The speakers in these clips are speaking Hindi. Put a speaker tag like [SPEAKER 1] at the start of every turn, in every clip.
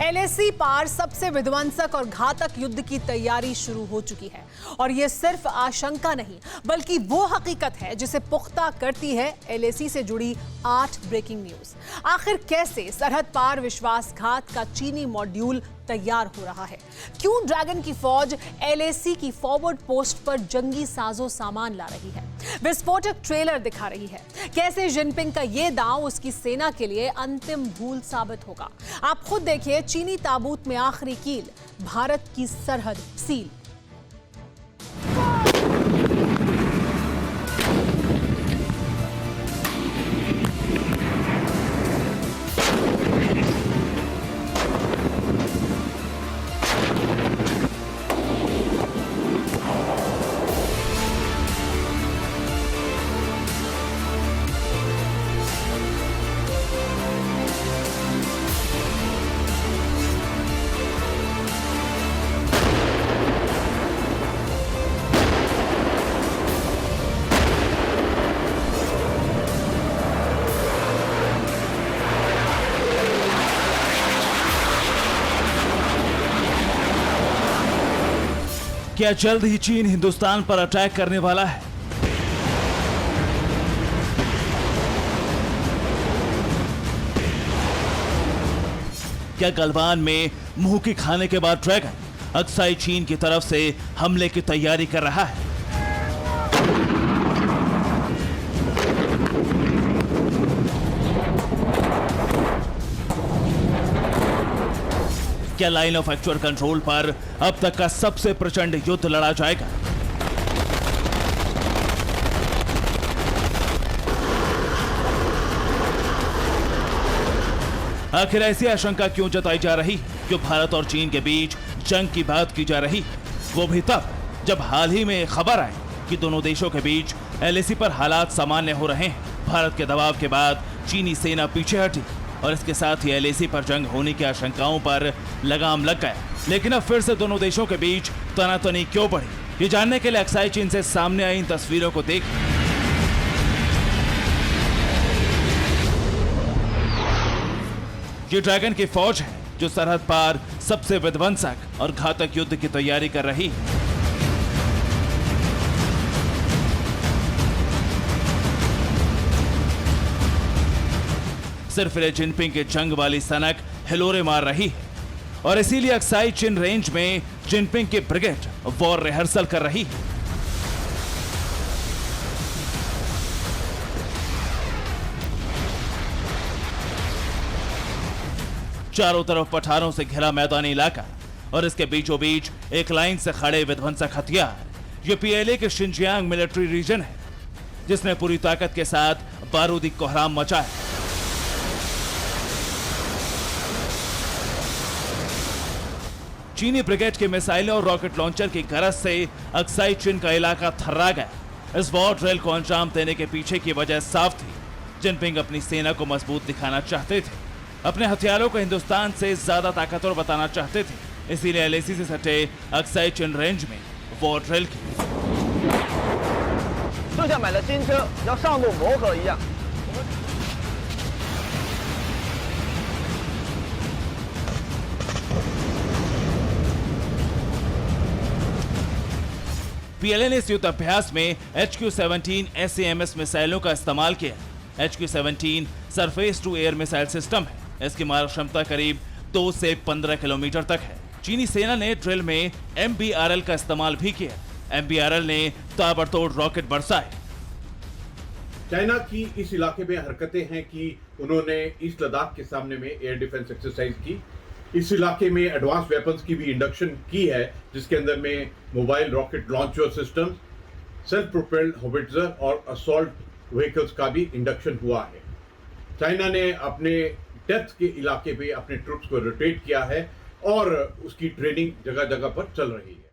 [SPEAKER 1] एलएसी पार सबसे विध्वंसक और घातक युद्ध की तैयारी शुरू हो चुकी है और यह सिर्फ आशंका नहीं बल्कि वो हकीकत है जिसे पुख्ता करती है एलएसी से जुड़ी 8 ब्रेकिंग न्यूज। आखिर कैसे सरहद पार विश्वासघात का चीनी मॉड्यूल तैयार हो रहा है? क्यों ड्रैगन की फौज एलएसी की फॉरवर्ड पोस्ट पर जंगी साजो सामान ला रही है, विस्फोटक ट्रेलर दिखा रही है? कैसे जिनपिंग का यह दांव उसकी सेना के लिए अंतिम भूल साबित होगा? आप खुद देखिए। चीनी ताबूत में आखिरी कील, भारत की सरहद सील।
[SPEAKER 2] क्या जल्द ही चीन हिंदुस्तान पर अटैक करने वाला है? क्या गलवान में मुंह की खाने के बाद ड्रैगन अक्साई चीन की तरफ से हमले की तैयारी कर रहा है? क्या लाइन ऑफ एक्चुअल कंट्रोल पर अब तक का सबसे प्रचंड युद्ध लड़ा जाएगा? आखिर ऐसी आशंका क्यों जताई जा रही कि भारत और चीन के बीच जंग की बात की जा रही, वो भी तब जब हाल ही में खबर आई कि दोनों देशों के बीच एलएसी पर हालात सामान्य हो रहे हैं। भारत के दबाव के बाद चीनी सेना पीछे हटी और इसके साथ ही एलएसी पर जंग होने की आशंकाओं पर लगाम लग गया। लेकिन अब फिर से दोनों देशों के बीच तनातनी क्यों बढ़ी, ये जानने के लिए अक्साई चीन से सामने आई इन तस्वीरों को देख। ये ड्रैगन की फौज है जो सरहद पार सबसे विध्वंसक और घातक युद्ध की तैयारी कर रही है। सिर्फ जिनपिंग के जंग वाली सनक हिलोरे मार रही है और इसीलिए अक्साई चिन रेंज में जिनपिंग की ब्रिगेड वॉर रिहर्सल कर रही है। चारों तरफ पठारों से घिरा मैदानी इलाका और इसके बीचों बीच एक लाइन से खड़े विध्वंसक हथियार। ये पीएलए के शिनजियांग मिलिट्री रीजन है जिसने पूरी ताकत के साथ बारूदी कोहराम मचाया। चीनी ब्रिगेड के मिसाइलों और रॉकेट लॉन्चर की गरज से अक्साई चिन का इलाका थर्रा गया। इस वॉर ड्रिल को अंजाम देने के पीछे की वजह साफ थी। जिनपिंग अपनी सेना को मजबूत दिखाना चाहते थे, अपने हथियारों को हिंदुस्तान से ज्यादा ताकतवर बताना चाहते थे। इसीलिए एलएसी से सटे अक्साई चिन रेंज में वॉर ड्रिल की। पीएलए ने इस युद्ध अभ्यास में HQ-17 SAMS मिसाइलों का इस्तेमाल किया। HQ-17 surface to air missile system है। इसकी मारक क्षमता करीब 2 से 15 किलोमीटर तक है। चीनी सेना ने ड्रिल में MBRL का इस्तेमाल भी किया। MBRL ने ताबड़तोड़ रॉकेट बरसाए।
[SPEAKER 3] चाइना की इस इलाके में हरकतें हैं कि उन्होंने ईस्ट लद्दाख के सामने में एयर डिफेंस एक्सरसाइज की। इस इलाके में एडवांस वेपन्स की भी इंडक्शन की है, जिसके अंदर में mobile rocket launcher system, self propelled howitzer और असॉल्ट व्हीकल्स का भी इंडक्शन हुआ है। चाइना ने अपने डेप्थ के इलाके पे अपने ट्रूप्स को रोटेट किया है और उसकी ट्रेनिंग जगह जगह पर चल रही है।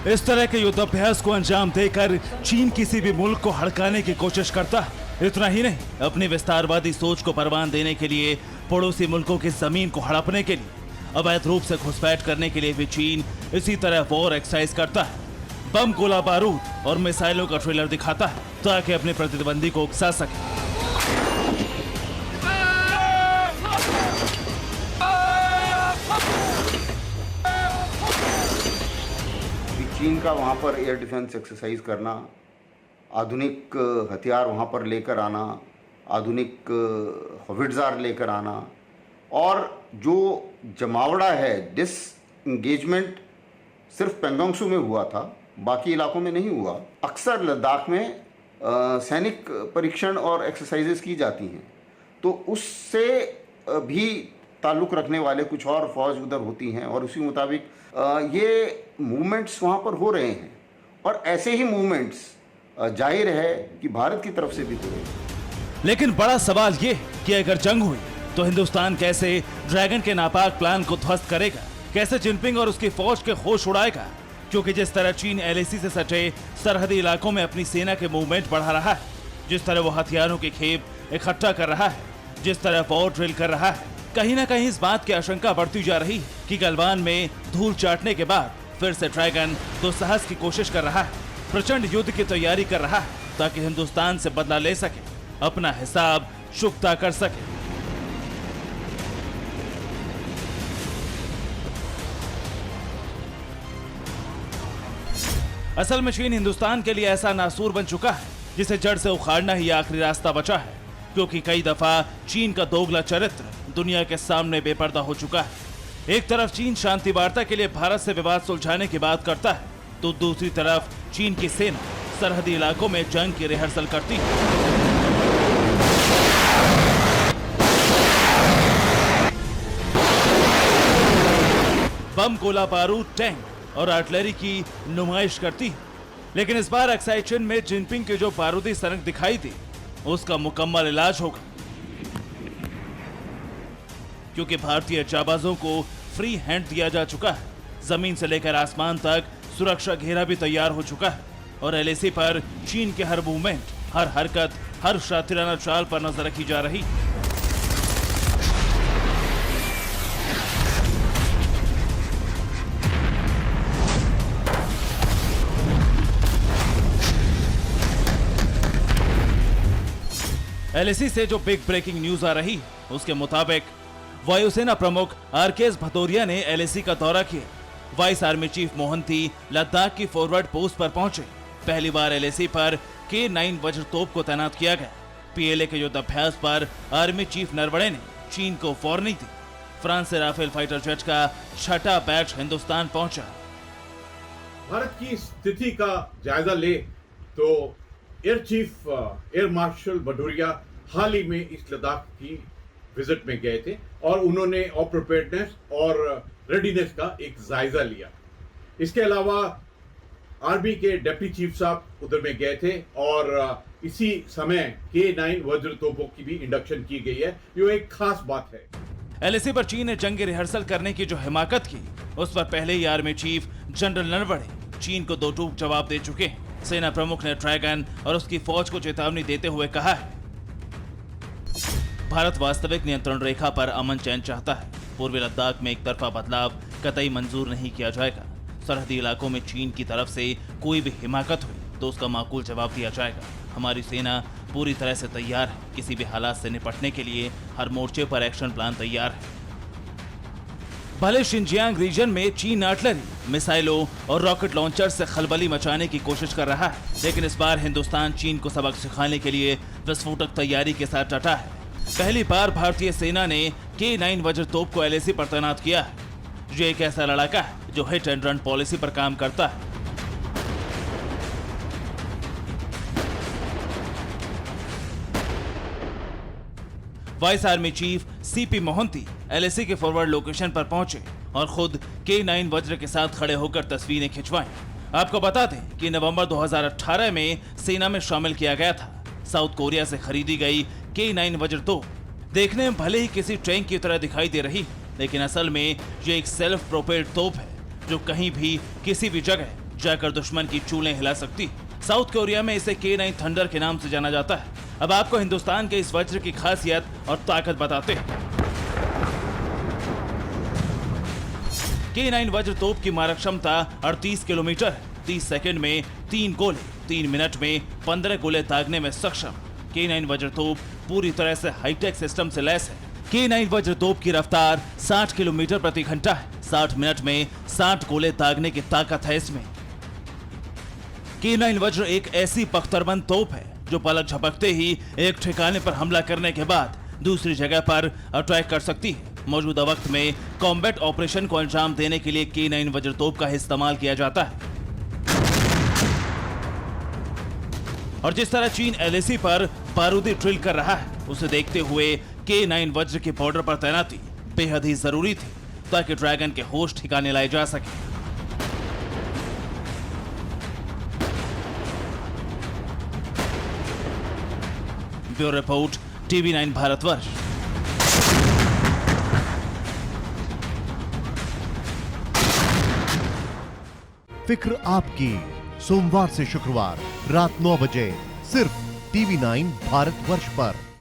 [SPEAKER 2] इस तरह के युद्धाभ्यास को अंजाम देकर चीन किसी भी मुल्क को हड़काने की कोशिश करता है। इतना ही नहीं, अपनी विस्तारवादी सोच को परवान देने के लिए पड़ोसी मुल्कों की जमीन को हड़पने के लिए, अवैध रूप से घुसपैठ करने के लिए भी चीन इसी तरह वॉर एक्सरसाइज करता है। बम, गोला बारूद और मिसाइलों का ट्रेलर दिखाता है ताकि अपने प्रतिद्वंदी को उकसा सके।
[SPEAKER 4] चीन का वहाँ पर एयर डिफेंस एक्सरसाइज करना, आधुनिक हथियार वहाँ पर लेकर आना, आधुनिक हविट्ज़र लेकर आना, और जो जमावड़ा है, डिसएंगेजमेंट सिर्फ पेंगोंगसू में हुआ था, बाकी इलाकों में नहीं हुआ। अक्सर लद्दाख में सैनिक परीक्षण और एक्सरसाइजेस की जाती हैं, तो उससे भी ताल्लुक़ रखने वाले कुछ और फौज उधर होती हैं और उसी मुताबिक ये मूवमेंट्स वहाँ पर हो रहे हैं। और ऐसे ही मूवमेंट्स जाहिर है कि भारत की तरफ से भी हो रहे हैं।
[SPEAKER 2] लेकिन बड़ा सवाल ये कि अगर जंग हुई तो हिंदुस्तान कैसे ड्रैगन के नापाक प्लान को ध्वस्त करेगा, कैसे जिनपिंग और उसकी फौज के होश उड़ाएगा? क्योंकि जिस तरह चीन एलएसी से सटे सरहदी इलाकों में अपनी सेना के मूवमेंट बढ़ा रहा है, जिस तरह वो हथियारों की खेप इकट्ठा कर रहा है, जिस तरह वॉर ड्रिल कर रहा है, कहीं ना कहीं इस बात की आशंका बढ़ती जा रही है कि गलवान में धूल चाटने के बाद फिर से ड्रैगन तो साहस की कोशिश कर रहा है, प्रचंड युद्ध की तैयारी कर रहा है ताकि हिंदुस्तान से बदला ले सके, अपना हिसाब चुकता कर सके। असल में चीन हिंदुस्तान के लिए ऐसा नासूर बन चुका है जिसे जड़ से उखाड़ना ही आखिरी रास्ता बचा है, क्योंकि कई दफा चीन का दोगला चरित्र दुनिया के सामने बेपर्दा हो चुका है। एक तरफ चीन शांति वार्ता के लिए भारत से विवाद सुलझाने की बात करता है, तो दूसरी तरफ चीन की सेना सरहदी इलाकों में जंग की रिहर्सल करती है। बम, गोला बारूद, टैंक और आर्टिलरी की नुमाइश करती है। लेकिन इस बार अक्साई चिन में जिनपिंग की जो बारूदी सनक दिखाई दी, उसका मुकम्मल इलाज होगा, क्योंकि भारतीय जाबाजों को फ्री हैंड दिया जा चुका है। जमीन से लेकर आसमान तक सुरक्षा घेरा भी तैयार हो चुका है और एलएसी पर चीन के हर मूवमेंट, हर हरकत, हर शातिराना चाल पर नजर रखी जा रही। एलएसी से जो बिग ब्रेकिंग न्यूज आ रही है उसके मुताबिक वायुसेना प्रमुख आरकेएस भदौरिया ने एलएसी का दौरा किया। Vice army chief Mohanty Ladakh की फॉरवर्ड पोस्ट पर पहुंचे। पहली बार एलएसी पर K9 वज्र तोप को तैनात किया गया। पीएलए के युद्ध अभ्यास पर आर्मी चीफ नरवणे ने चीन को वार्निंग दी। फ्रांस से राफेल फाइटर जेट का 6वां बैच हिंदुस्तान पहुंचा।
[SPEAKER 3] भारत की स्थिति का जायजा ले तो air chief air marshal Bhadauria हाल ही में इस लद्दाख की विजिट में गए थे और उन्होंने प्रिपेयर्डनेस और रेडीनेस का एक जायजा लिया। इसके अलावा आर्मी के डिप्टी चीफ साहब उधर में गए थे और इसी समय K9 वज्र तोपों की भी इंडक्शन की गई है। ये एक खास बात है।
[SPEAKER 2] एलएसी पर चीन ने जंगी रिहर्सल करने की जो हिमाकत की, उस पर पहले ही आर्मी चीफ जनरल नरवणे चीन को दो टूक जवाब दे चुके हैं। सेना प्रमुख ने ड्रैगन और उसकी फौज को चेतावनी देते हुए कहा है, भारत वास्तविक नियंत्रण रेखा पर अमन चैन चाहता है। पूर्वी लद्दाख में एक तरफा बदलाव कतई मंजूर नहीं किया जाएगा। सरहदी इलाकों में चीन की तरफ से कोई भी हिमाकत हुई तो उसका माकूल जवाब दिया जाएगा। हमारी सेना पूरी तरह से तैयार है। किसी भी हालात से निपटने के लिए हर मोर्चे पर एक्शन प्लान तैयार है। भले शिनजियांग रीजन में चीन आर्टिलरी, मिसाइलों और रॉकेट लॉन्चर से खलबली मचाने की कोशिश कर रहा है, लेकिन इस बार हिंदुस्तान चीन को सबक सिखाने के लिए विस्फोटक तैयारी के साथ डटा है। पहली बार भारतीय सेना ने K9 वज्र तोप को एलएसी पर तैनात किया है। ये एक ऐसा लड़ाका है जो हिट एंड रन पॉलिसी पर काम करता है। Vice army chief CP Mohanty LAC के फॉरवर्ड लोकेशन पर पहुंचे और खुद K9 वज्र के साथ खड़े होकर तस्वीरें खिंचवाईं। आपको बता दें कि नवंबर 2018 में सेना में शामिल किया गया था। साउथ कोरिया से खरीदी गई K9 वज्र तोप देखने में भले ही किसी टैंक की तरह दिखाई दे रही, लेकिन असल में ये एक सेल्फ प्रोपेल्ड तोप है जो कहीं भी किसी भी जगह जाकर दुश्मन की चूलें हिला सकती। साउथ कोरिया में इसे K9 थंडर के नाम से जाना जाता है। अब आपको हिंदुस्तान के इस वज्र की खासियत और ताकत बताते हैं। K9 वज्र तोप की मारक क्षमता 38 किलोमीटर है 30 सेकंड में 3 गोले, 3 मिनट में 15 गोले दागने में सक्षम। K9 वज्रतोप पूरी तरह से हाईटेक सिस्टम से लैस है। K9 वज्रतोप की रफ्तार 60 किलोमीटर प्रति घंटा है। 60 मिनट में 60 गोले दागने की ताकत है इसमें। K9 वज्र एक ऐसी बख्तरबंद तोप है जो पलक झपकते ही एक ठिकाने पर हमला करने के बाद दूसरी जगह पर अटैक कर सकती है। मौजूदा वक्त में कॉम्बैट ऑपरेशन को अंजाम देने के लिए K9 वज्रतोप का इस्तेमाल किया जाता है। और जिस तरह चीन LAC पर बारूदी ड्रिल कर रहा है, उसे देखते हुए K9 वज्र के बॉर्डर पर तैनाती बेहद ही जरूरी थी ताकि ड्रैगन के होश ठिकाने लाए जा सके। Bureau report, TV9 Bharatvarsh.
[SPEAKER 5] फिक्र आपकी, सोमवार से शुक्रवार रात 9 बजे सिर्फ TV9 भारतवर्ष पर।